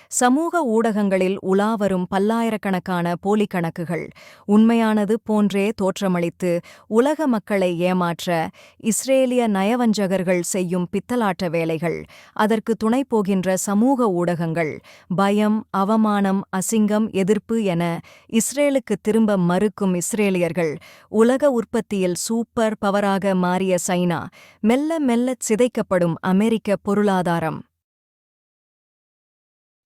சமூக ஊடகங்களில் உலாவரும் பல்லாயிரக்கணக்கான போலி கணக்குகள் உண்மையானது போன்றே தோற்றமளித்து உலக மக்களை ஏமாற்ற இஸ்ரேலிய நயவஞ்சகர்கள் செய்யும் பித்தலாட்ட வேலைகள், அதற்கு துணை போகின்ற சமூக ஊடகங்கள், பயம், அவமானம், அசிங்கம், எதிர்ப்பு என இஸ்ரேலுக்கு திரும்ப மறுக்கும் இஸ்ரேலியர்கள், உலக உற்பத்தியில் சூப்பர் பவராக மாறிய சைனா, மெல்ல மெல்லச் சிதைக்கப்படும் அமெரிக்க பொருளாதாரம்.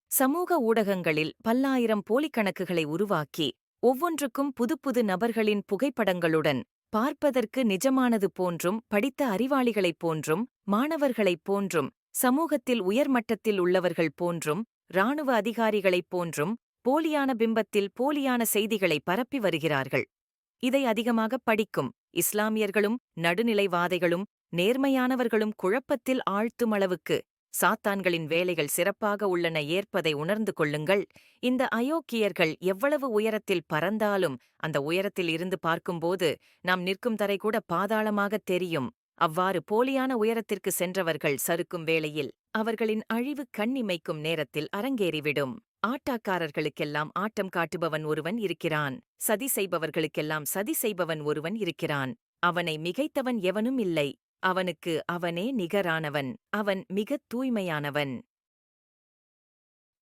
சமூக ஊடகங்களில் பல்லாயிரம் போலிக் கணக்குகளை உருவாக்கி ஒவ்வொன்றுக்கும் புதுப்புது நபர்களின் புகைப்படங்களுடன் பார்ப்பதற்கு நிஜமானது போன்றும், படித்த அறிவாளிகளைப் போன்றும், மாணவர்களைப் போன்றும், சமூகத்தில் உயர்மட்டத்தில் உள்ளவர்கள் போன்றும், இராணுவ அதிகாரிகளைப் போன்றும் போலியான பிம்பத்தில் போலியான செய்திகளை பரப்பி வருகிறார்கள். இதை அதிகமாக படிக்கும் இஸ்லாமியர்களும் நடுநிலைவாதிகளும் நேர்மையானவர்களும் குழப்பத்தில் ஆழ்த்தும் அளவுக்கு சாத்தான்களின் வேலைகள் சிறப்பாக உள்ளன ஏற்பதை உணர்ந்து கொள்ளுங்கள். இந்த அயோக்கியர்கள் எவ்வளவு உயரத்தில் பறந்தாலும் அந்த உயரத்தில் இருந்து பார்க்கும்போது நாம் நிற்கும் தரை கூட பாதாளமாகத் தெரியும். அவ்வாறு போலியான உயரத்திற்கு சென்றவர்கள் சறுக்கும் வேளையில் அவர்களின் அழிவு கண்ணிமைக்கும் நேரத்தில் அரங்கேறிவிடும். ஆட்டக்காரர்களுக்கெல்லாம் ஆட்டம் காட்டுபவன் ஒருவன் இருக்கிறான். சதி செய்பவர்களுக்கெல்லாம் சதி செய்பவன் ஒருவன் இருக்கிறான். அவனை மிகைத்தவன் எவனும் இல்லை. அவனுக்கு அவனே நிகரானவன். அவன் மிகத் தூய்மையானவன்.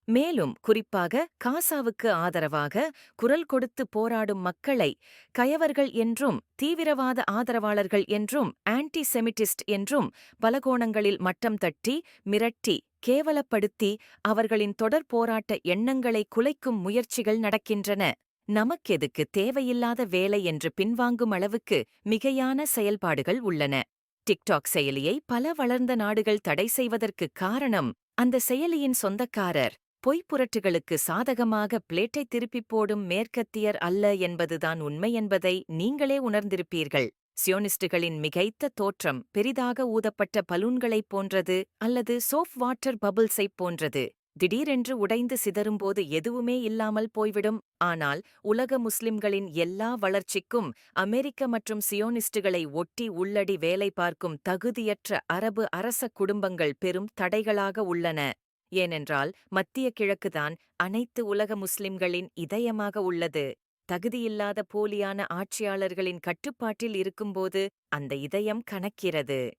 மேலும் குறிப்பாக காசாவுக்கு ஆதரவாக குரல் கொடுத்து போராடும் மக்களை கயவர்கள் என்றும், தீவிரவாத ஆதரவாளர்கள் என்றும், ஆன்டி செமிட்டிஸ்ட் என்றும் பலகோணங்களில் மட்டம் தட்டி, மிரட்டி, கேவலப்படுத்தி அவர்களின் தொடர் போராட்ட எண்ணங்களை குலைக்கும் முயற்சிகள் நடக்கின்றன. நமக்கெதுக்கு தேவையில்லாத வேலை என்று பின்வாங்கும் அளவுக்கு மிகையான செயல்பாடுகள் உள்ளன. டிக்டாக் செயலியை பல வளர்ந்த நாடுகள் தடை செய்வதற்குக் காரணம், அந்த செயலியின் சொந்தக்காரர் பொய்ப்புரட்டுகளுக்கு சாதகமாக பிளேட்டை திருப்பிப் போடும் மேற்கத்தியர் அல்ல என்பதுதான் உண்மை என்பதை நீங்களே உணர்ந்திருப்பீர்கள். சியோனிஸ்டுகளின் மிகைத்த தோற்றம் பெரிதாக ஊதப்பட்ட பலூன்களைப் போன்றது அல்லது சோப் வாட்டர் பபிள்ஸைப் போன்றது. திடீரென்று உடைந்து சிதறும்போது எதுவுமே இல்லாமல் போய்விடும். ஆனால் உலக முஸ்லிம்களின் எல்லா வளர்ச்சிக்கும் அமெரிக்க மற்றும் சியோனிஸ்டுகளை ஒட்டி உள்ளடி வேலை பார்க்கும் தகுதியற்ற அரபு அரச குடும்பங்கள் பெரும் தடைகளாக உள்ளன. ஏனென்றால் மத்திய கிழக்குதான் அனைத்து உலக முஸ்லிம்களின் இதயமாக உள்ளது. தகுதியில்லாத போலியான ஆட்சியாளர்களின் கட்டுப்பாட்டில் இருக்கும்போது அந்த இதயம் கனக்கிறது.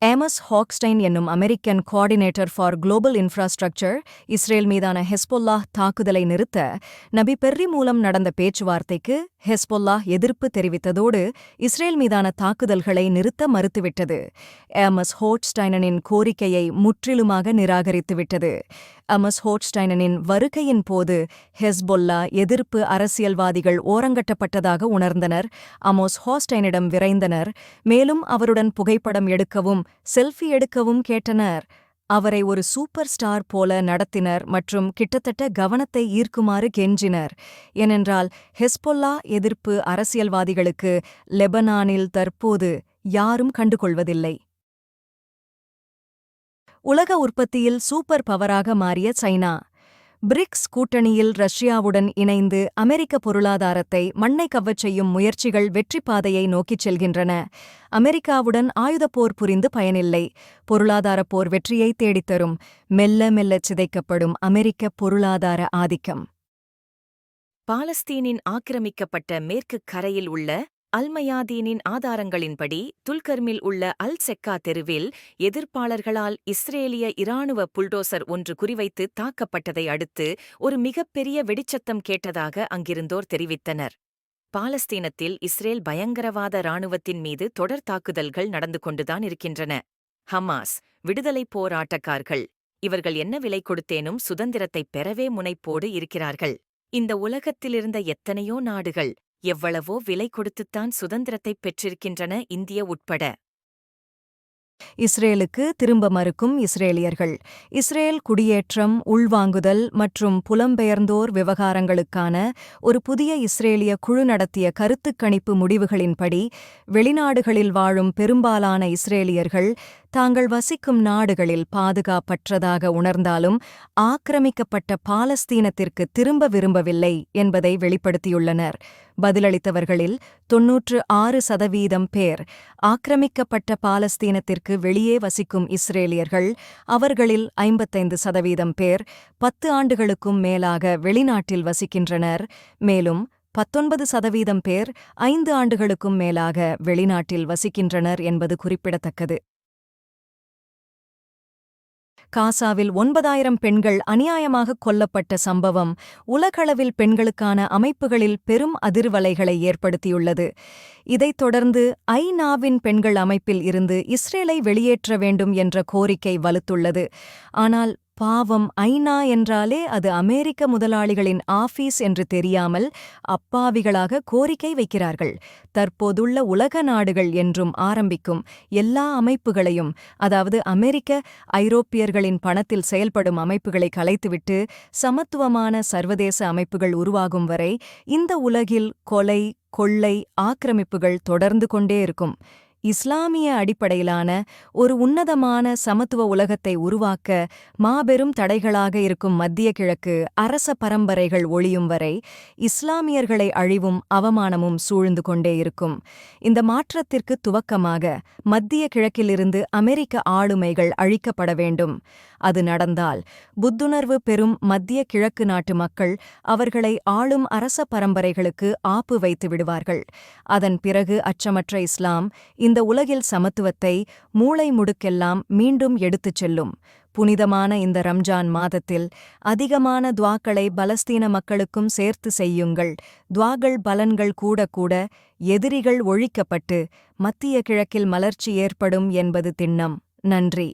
ஏமஸ் ஹாக்ஸ்டைன் என்னும் American coordinator for global infrastructure Israel மீதான ஹெஸ்பொல்லாஹ் தாக்குதலை நிறுத்த நபி பெர்ரி மூலம் நடந்த பேச்சுவார்த்தைக்கு ஹெஸ்பொல்லாஹ் எதிர்ப்பு தெரிவித்ததோடு இஸ்ரேல் மீதான தாக்குதல்களை நிறுத்த மறுத்துவிட்டது. ஏமஸ் ஹோட்ஸ்டைனின் கோரிக்கையை முற்றிலுமாக நிராகரித்துவிட்டது. ஏமஸ் ஹோட்ஸ்டைனின் வருகையின் போது ஹெஸ்பொல்லா எதிர்ப்பு அரசியல்வாதிகள் ஓரங்கட்டப்பட்டதாக உணர்ந்தனர். ஆமோஸ் ஹோஸ்டைனிடம் விரைந்தனர். மேலும் அவருடன் புகைப்படம் எடுக்கவும் செல்ஃபி எடுக்கவும் கேட்டனர். அவரை ஒரு சூப்பர் ஸ்டார் போல நடத்தினர் மற்றும் கிட்டத்தட்ட கவனத்தை ஈர்க்குமாறு கெஞ்சினர். ஏனென்றால் ஹெஸ்பொல்லா எதிர்ப்பு அரசியல்வாதிகளுக்கு லெபனானில் தற்போது யாரும் கண்டுகொள்வதில்லை. உலக உற்பத்தியில் சூப்பர் பவராக மாறிய சைனா. பிரிக்ஸ் கூட்டணியில் ரஷ்யாவுடன் இணைந்து அமெரிக்க பொருளாதாரத்தை மண்ணை கவ்வச் செய்யும் முயற்சிகள் வெற்றிப்பாதையை நோக்கிச் செல்கின்றன. அமெரிக்காவுடன் ஆயுதப்போர் புரிந்து பயனில்லை. பொருளாதாரப் போர் வெற்றியை தேடித்தரும். மெல்ல மெல்லச் சிதைக்கப்படும் அமெரிக்க பொருளாதார ஆதிக்கம். பாலஸ்தீனின் ஆக்கிரமிக்கப்பட்ட மேற்குக் கரையில் உள்ள அல்மயாதீனின் ஆதாரங்களின்படி துல்கர்மில் உள்ள அல் செக்கா தெருவில் எதிர்ப்பாளர்களால் இஸ்ரேலிய இராணுவ புல்டோசர் ஒன்று குறிவைத்து தாக்கப்பட்டதை அடுத்து ஒரு மிகப்பெரிய வெடிச்சத்தம் கேட்டதாக அங்கிருந்தோர் தெரிவித்தனர். பாலஸ்தீனத்தில் இஸ்ரேல் பயங்கரவாத இராணுவத்தின் மீது தொடர் தாக்குதல்கள் நடந்து கொண்டுதான் இருக்கின்றன. ஹமாஸ், விடுதலைப் போராட்டக்காரர்கள், இவர்கள் என்ன விலை கொடுத்தேனும் சுதந்திரத்தைப் பெறவே முனைப்போடு இருக்கிறார்கள். இந்த உலகத்திலிருந்த எத்தனையோ நாடுகள் எவ்வளவோ விலை கொடுத்துத்தான் சுதந்திரத்தைப் பெற்றிருக்கின்றன, இந்திய உட்பட. இஸ்ரேலுக்கு திரும்ப மறுக்கும் இஸ்ரேலியர்கள். இஸ்ரேல் குடியேற்றம், உள்வாங்குதல் மற்றும் புலம்பெயர்ந்தோர் விவகாரங்களுக்கான ஒரு புதிய இஸ்ரேலிய குழு நடத்திய கருத்துக் கணிப்பு முடிவுகளின்படி வெளிநாடுகளில் வாழும் பெரும்பாலான இஸ்ரேலியர்கள் தாங்கள் வசிக்கும் நாடுகளில் பாதுகாப்பற்றதாக உணர்ந்தாலும் ஆக்கிரமிக்கப்பட்ட பாலஸ்தீனத்திற்கு திரும்ப விரும்பவில்லை என்பதை வெளிப்படுத்தியுள்ளனர். பதிலளித்தவர்களில் 96% பேர் ஆக்கிரமிக்கப்பட்ட பாலஸ்தீனத்திற்கு வெளியே வசிக்கும் இஸ்ரேலியர்கள், அவர்களில் 55% பேர் 10 ஆண்டுகளுக்கும் மேலாக வெளிநாட்டில் வசிக்கின்றனர். மேலும் 19% பேர் 5 ஆண்டுகளுக்கும் மேலாக வெளிநாட்டில் வசிக்கின்றனர் என்பது குறிப்பிடத்தக்கது. காசாவில் 9000 பெண்கள் அநியாயமாக கொல்லப்பட்ட சம்பவம் உலகளவில் பெண்களுக்கான அமைப்புகளில் பெரும் அதிர்வலைகளை ஏற்படுத்தியுள்ளது. இதைத் தொடர்ந்து ஐநாவின் பெண்கள் அமைப்பில் இருந்து இஸ்ரேலை வெளியேற்ற வேண்டும் என்ற கோரிக்கை வலுத்துள்ளது. ஆனால் பாவம், ஐநா என்றாலே அது அமெரிக்க முதலாளிகளின் ஆபீஸ் என்று தெரியாமல் அப்பாவிகளாக கோரிக்கை வைக்கிறார்கள். தற்போதுள்ள உலக நாடுகள் என்றும் ஆரம்பிக்கும் எல்லா அமைப்புகளையும், அதாவது அமெரிக்க, ஐரோப்பியர்களின் பணத்தில் செயல்படும் அமைப்புகளை கலைத்துவிட்டு சமத்துவமான சர்வதேச அமைப்புகள் உருவாகும் வரை இந்த உலகில் கொலை, கொள்ளை, ஆக்கிரமிப்புகள் தொடர்ந்து கொண்டே இருக்கும். இஸ்லாமிய அடிப்படையிலான ஒரு உன்னதமான சமத்துவ உலகத்தை உருவாக்க மாபெரும் தடைகளாக இருக்கும் மத்திய கிழக்கு அரச பரம்பரைகள் ஒழியும் வரை இஸ்லாமியர்களை அழிவும் அவமானமும் சூழ்ந்து கொண்டே இருக்கும். இந்த மாற்றத்திற்கு துவக்கமாக மத்திய கிழக்கிலிருந்து அமெரிக்க ஆளுமைகள் அழிக்கப்பட வேண்டும். அது நடந்தால் புத்துணர்வு பெறும் மத்திய கிழக்கு நாட்டு மக்கள் அவர்களை ஆளும் அரச பரம்பரைகளுக்கு ஆப்பு வைத்து விடுவார்கள். அதன் பிறகு அச்சமற்ற இஸ்லாம் இந்த உலகில் சமத்துவத்தை மூளை முடுக்கெல்லாம் மீண்டும் எடுத்துச் செல்லும். புனிதமான இந்த ரம்ஜான் மாதத்தில் அதிகமான துவாக்களை பலஸ்தீன மக்களுக்கும் சேர்த்து செய்யுங்கள். துவாகள் பலன்கள் கூட கூட எதிரிகள் ஒழிக்கப்பட்டு மத்திய கிழக்கில் மலர்ச்சி ஏற்படும் என்பது திண்ணம். நன்றி.